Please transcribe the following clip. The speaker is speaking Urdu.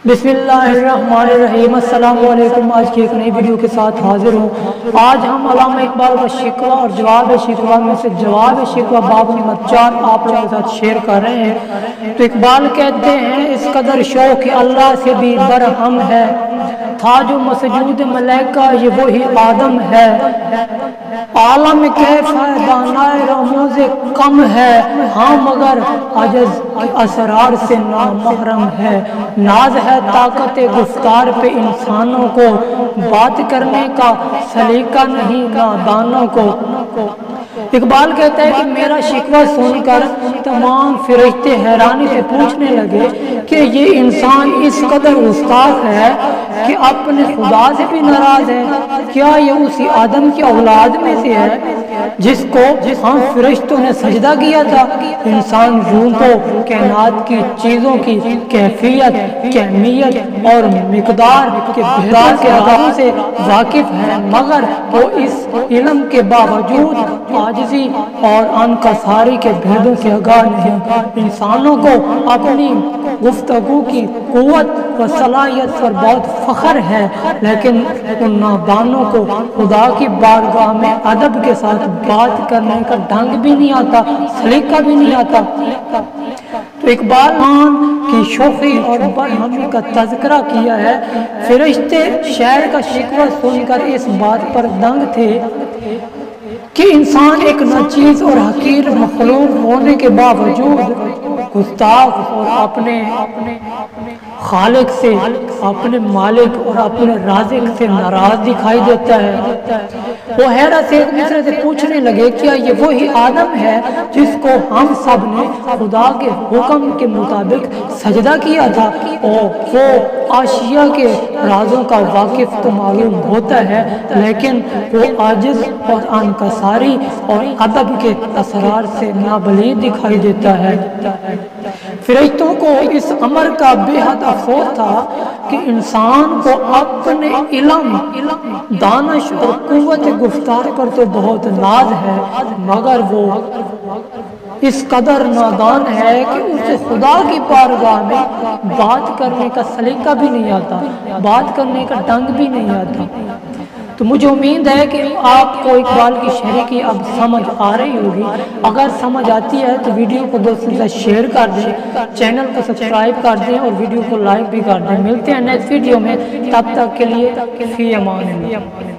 بسم اللہ الرحمن الرحیم۔ السلام علیکم۔ آج کی ایک نئی ویڈیو کے ساتھ حاضر ہوں۔ آج ہم علامہ اقبال کا شکوہ اور جواب شکوہ میں سے جواب شکوہ باب نمبر 4 آپ لوگوں کے ساتھ شیئر کر رہے ہیں۔ تو اقبال کہتے ہیں اس قدر شوق اللہ سے بھی برہم ہے، تھا جو مسجود ملائکہ یہ وہی آدم ہے، عالم کیف ہے دانائے رموز کم ہے، ہاں مگر عجز کی اسرار سے نامحرم ہے، ناز ہے طاقت گفتار پہ انسانوں کو، بات کرنے کا سلیقہ نہیں نادانوں کو۔ اقبال کہتا ہے کہ میرا شکوہ سن کر تمام فرشتے حیرانی سے پوچھنے لگے کہ یہ انسان اس قدر گستاخ ہے کہ اپنے خدا سے بھی ناراض ہے، کیا یہ اسی آدم کی اولاد میں سے ہے جس کو ہم فرشتوں نے سجدہ کیا تھا؟ انسان یوں تو کائنات کی چیزوں کی کیفیت، کمیت اور مقدار کے بہتر کے راہوں سے واقف ہے، مگر وہ اس علم کے باوجود عاجزی اور انکساری کے بھیدوں سے آگاہ نہیں۔ انسانوں کو اپنی گفتگو کی قوت و صلاحیت پر بہت فخر ہے، لیکن ان نادانوں کو خدا کی بارگاہ میں ادب کے ساتھ بات کرنے کا ڈھنگ بھی نہیں آتا، سلیقہ بھی نہیں آتا۔ تو اقبال کی شوخی اور برہمی کا تذکرہ کیا ہے۔ فرشتے شاعر کا شکوہ سن کر اس بات پر دنگ تھے کہ انسان ایک ناچیز اور حقیر مخلوق ہونے کے باوجود گستاخ اور اپنے خالق سے، اپنے مالک اور اپنے رازق سے ناراض دکھائی دیتا ہے۔ وہ حیرت سے ایک دوسرے سے پوچھنے لگے کیا یہ وہی آدم ہے جس کو ہم سب نے خدا کے حکم کے مطابق سجدہ کیا تھا؟ اور وہ اشیاء کے رازوں کا واقف تو معلوم ہوتا ہے، لیکن وہ عاجز اور انکساری اور ادب کے اسرار سے نابلید دکھائی دیتا ہے۔ فرشتوں کو اس امر کا بے حد افسوس تھا کہ انسان کو اپنے علم، دانش اور قوت گفتار پر تو بہت ناز ہے، مگر وہ اس قدر نادان ہے کہ اسے خدا کی بارگاہ میں بات کرنے کا سلیقہ بھی نہیں آتا، بات کرنے کا ڈھنگ بھی نہیں آتا۔ تو مجھے امید ہے کہ آپ کو اقبال کی شاعری کی اب سمجھ آ رہی ہوگی۔ اگر سمجھ آتی ہے تو ویڈیو کو دوستوں سے شیئر کر دیں، چینل کو سبسکرائب کر دیں اور ویڈیو کو لائک بھی کر دیں۔ ملتے ہیں نیکسٹ ویڈیو میں، تب تک کے لیے فی امان اللہ۔